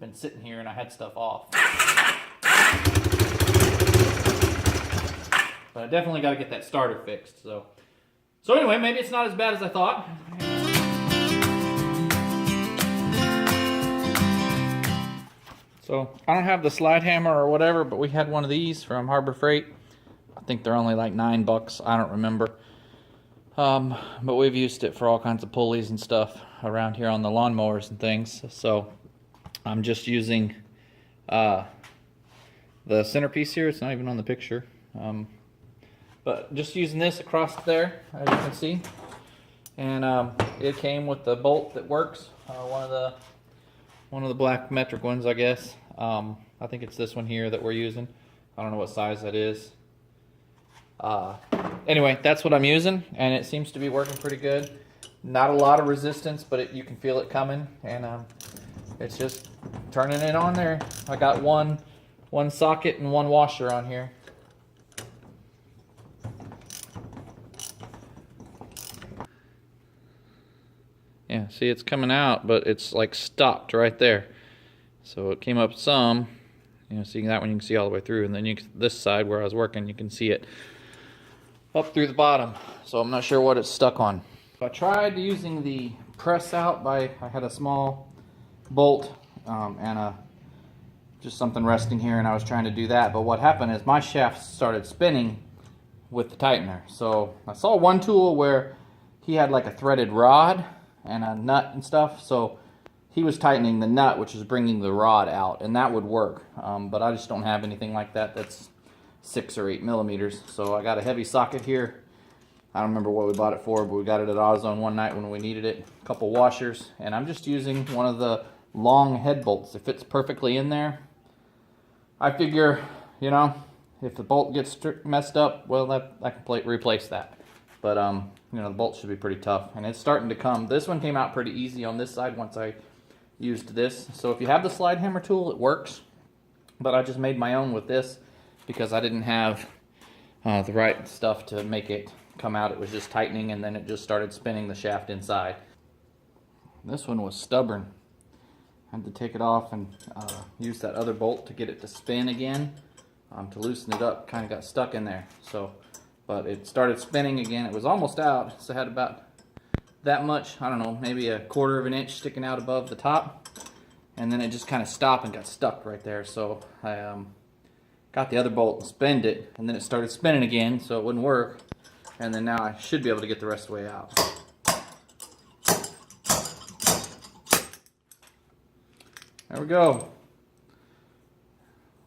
been sitting here and I had stuff off. But I definitely got to get that starter fixed. So anyway, maybe it's not as bad as I thought. So I don't have the slide hammer or whatever, but we had one of these from Harbor Freight. I think they're only like $9. I don't remember. But we've used it for all kinds of pulleys and stuff around here on the lawnmowers and things. So I'm just using the centerpiece here. It's not even on the picture. But just using this across there, as you can see. And it came with the bolt that works. One of the black metric ones, I guess. I think it's this one here that we're using. I don't know what size that is. Anyway, that's what I'm using, and it seems to be working pretty good. Not a lot of resistance, but you can feel it coming, and it's just turning it on there. I got one socket and one washer on here. Yeah, see, it's coming out, but it's like stopped right there. So it came up some, seeing that one you can see all the way through, and then this side where I was working, you can see it up through the bottom. So I'm not sure what it's stuck on. So I tried using the press out I had a small bolt and just something resting here, and I was trying to do that. But what happened is my shaft started spinning with the tightener. So I saw one tool where he had like a threaded rod and a nut and stuff, so he was tightening the nut, which is bringing the rod out, and that would work. But I just don't have anything like that that's 6 or 8 millimeters. So I got a heavy socket here. I don't remember what we bought it for, but we got it at AutoZone one night when we needed it. A couple washers, and I'm just using one of the long head bolts. It fits perfectly in there. I figure, if the bolt gets messed up, well, I can replace that. But the bolt should be pretty tough, and it's starting to come. This one came out pretty easy on this side once I used this. So if you have the slide hammer tool, it works. But I just made my own with this because I didn't have the right stuff to make it come out. It was just tightening, and then it just started spinning the shaft inside. This one was stubborn. I had to take it off and use that other bolt to get it to spin again. To loosen it up, kind of got stuck in there. But it started spinning again. It was almost out, so I had about that much, I don't know, maybe a 1/4 of an inch sticking out above the top. And then it just kind of stopped and got stuck right there. So I got the other bolt and spinned it, and then it started spinning again, so it wouldn't work. And then now I should be able to get the rest of the way out. There we go.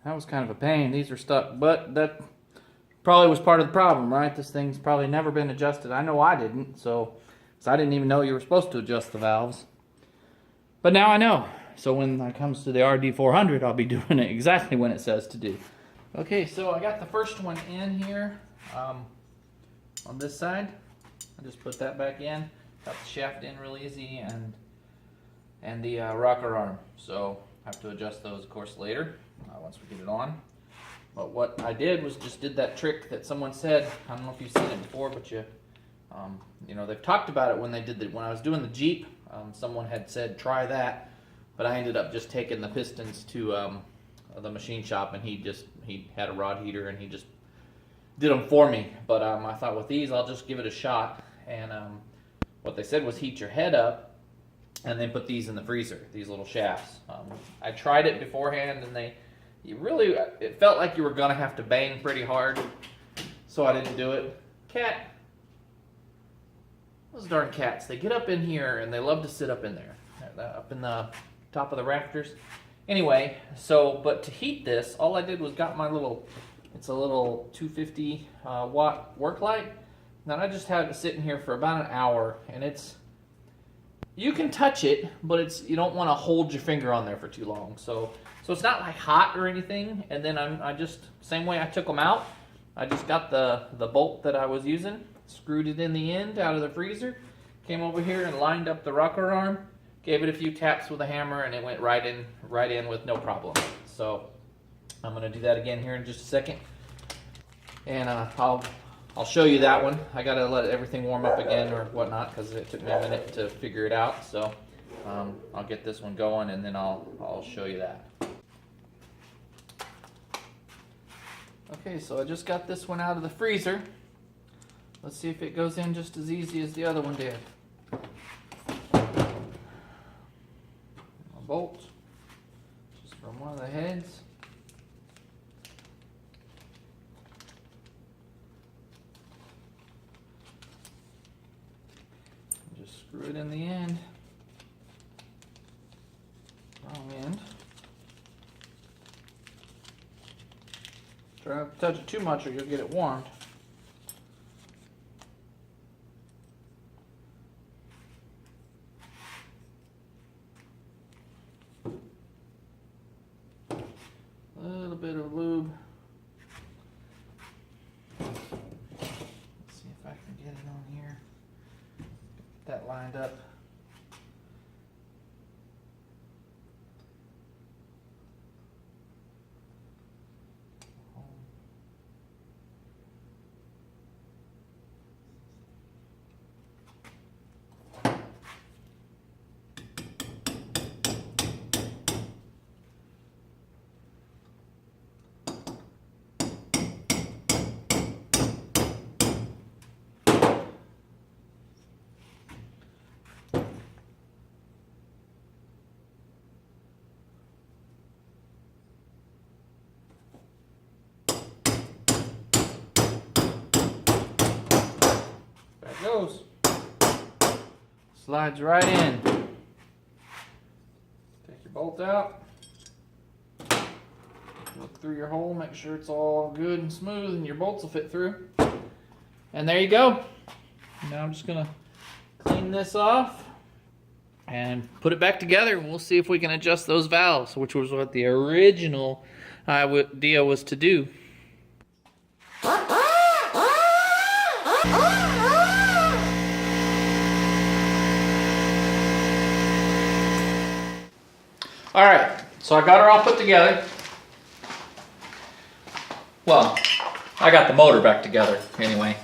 That was kind of a pain. These are stuck, but that probably was part of the problem, right? This thing's probably never been adjusted. I know I didn't, so I didn't even know you were supposed to adjust the valves. But now I know. So when it comes to the RD400, I'll be doing it exactly when it says to do. Okay, so I got the first one in here on this side. I just put that back in. Got the shaft in real easy, and the rocker arm. So I have to adjust those, of course, later once we get it on. But what I did was just did that trick that someone said. I don't know if you've seen it before, but they've talked about it when they did when I was doing the Jeep. Someone had said try that, but I ended up just taking the pistons to the machine shop, and he had a rod heater and he just did them for me. But I thought with these I'll just give it a shot. And what they said was heat your head up and then put these in the freezer, these little shafts. I tried it beforehand, and it felt like you were gonna have to bang pretty hard, so I didn't do it. Cat, those darn cats, they get up in here and they love to sit up in there, up in the top of the rafters. Anyway, but to heat this, all I did was got my it's a little 250 watt work light. Then I just had it sit in here for about an hour, and you can touch it, but you don't want to hold your finger on there for too long. So it's not like hot or anything. And then I just, same way I took them out, I just got the bolt that I was using, screwed it in the end out of the freezer, came over here and lined up the rocker arm, gave it a few taps with a hammer, and it went right in with no problem. So I'm going to do that again here in just a second. And I'll show you that one. I got to let everything warm up again or whatnot, because it took me a minute to figure it out. So I'll get this one going and then I'll show you that. Okay, so I just got this one out of the freezer. Let's see if it goes in just as easy as the other one did. A bolt just from one of the heads. Just screw it in the end. Wrong end. Try not to touch it too much or you'll get it warmed. A little bit of lube. Let's see if I can get it on here. Get that lined up. Goes. Slides right in. Take your bolt out. Look through your hole, make sure it's all good and smooth and your bolts will fit through. And there you go. Now I'm just gonna clean this off and put it back together and we'll see if we can adjust those valves, which was what the original idea was to do. Alright, so I got her all put together. Well, I got the motor back together anyway.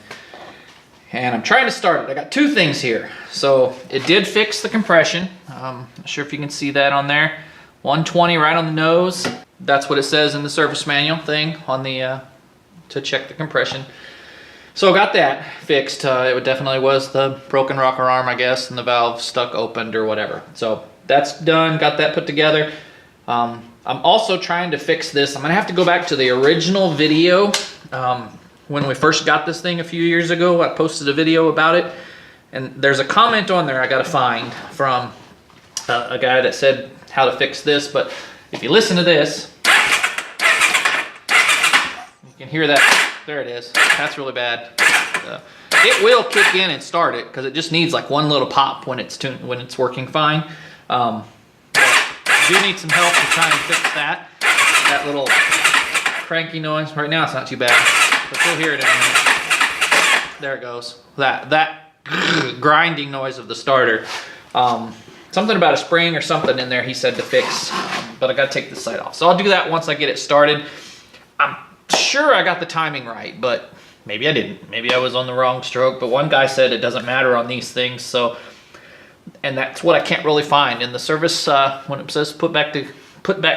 And I'm trying to start it. I got two things here. So it did fix the compression. Not sure if you can see that on there. 120 right on the nose. That's what it says in the service manual thing on the to check the compression. So I got that fixed. It definitely was the broken rocker arm, I guess, and the valve stuck opened or whatever. So that's done, got that put together. I'm also trying to fix this. I'm gonna have to go back to the original video. When we first got this thing a few years ago, I posted a video about it. And there's a comment on there I gotta find from a guy that said how to fix this. But if you listen to this, you can hear that. There it is. That's really bad. It will kick in and start it because it just needs like one little pop when it's working fine. But I do need some help to try and fix that. That little cranky noise. Right now it's not too bad, but you'll hear it in a minute. There it goes. That grinding noise of the starter. Something about a spring or something in there he said to fix, but I gotta take this side off. So I'll do that once I get it started. I'm sure I got the timing right, but maybe I didn't. Maybe I was on the wrong stroke, but one guy said it doesn't matter on these things. So, and that's what I can't really find in the service when it says put back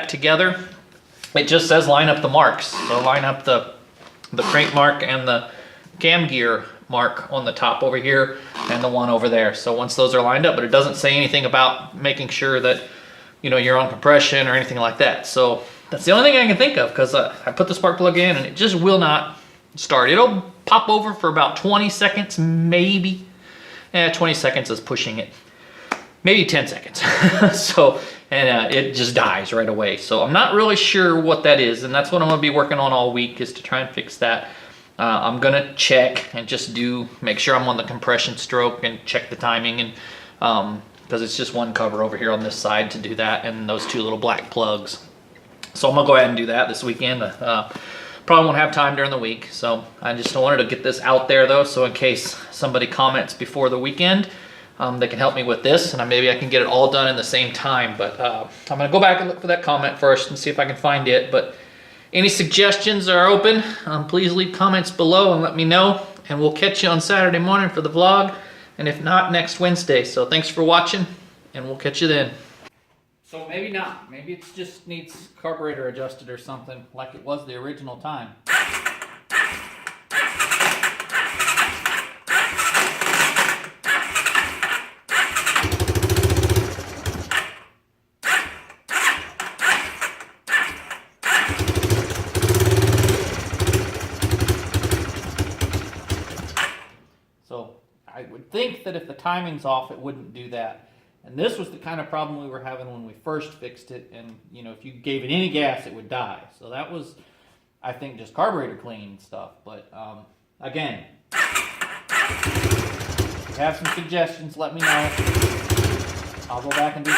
together. It just says line up the marks. So line up the crank mark and the cam gear mark on the top over here and the one over there. So once those are lined up, but it doesn't say anything about making sure that you're on compression or anything like that. So that's the only thing I can think of, because I put the spark plug in and it just will not start. It'll pop over for about 20 seconds, maybe. 20 seconds is pushing it. Maybe 10 seconds. So, and it just dies right away. So I'm not really sure what that is, and that's what I'm gonna be working on all week, is to try and fix that. I'm gonna check and just make sure I'm on the compression stroke and check the timing, and because it's just one cover over here on this side to do that, and those two little black plugs. So I'm gonna go ahead and do that this weekend. Probably won't have time during the week, so I just wanted to get this out there though, so in case somebody comments before the weekend, they can help me with this, and maybe I can get it all done in the same time. But I'm gonna go back and look for that comment first and see if I can find it. But any suggestions are open. Please leave comments below and let me know, and we'll catch you on Saturday morning for the vlog, and if not, next Wednesday. So thanks for watching. and we'll catch you then. So maybe not. Maybe it just needs carburetor adjusted or something like it was the original time. So I would think that if the timing's off, it wouldn't do that. And this was the kind of problem we were having when we first fixed it. And, you know, if you gave it any gas, it would die. So that was, I think, just carburetor cleaning stuff. But, again, if you have some suggestions, let me know. I'll go back and do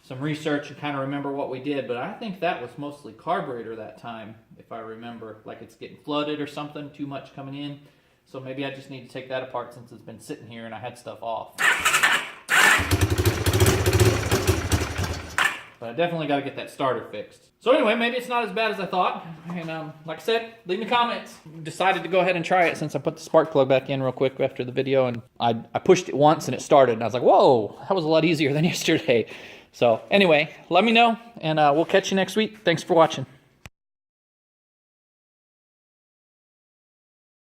some research and kind of remember what we did. But I think that was mostly carburetor that time, if I remember. Like it's getting flooded or something, too much coming in. So maybe I just need to take that apart since it's been sitting here and I had stuff off. But I definitely got to get that starter fixed. So anyway, maybe it's not as bad as I thought. And like I said, leave me comments. Decided to go ahead and try it since I put the spark plug back in real quick after the video. And I pushed it once and it started. And I was like, whoa, that was a lot easier than yesterday. So anyway, let me know and we'll catch you next week. Thanks for watching.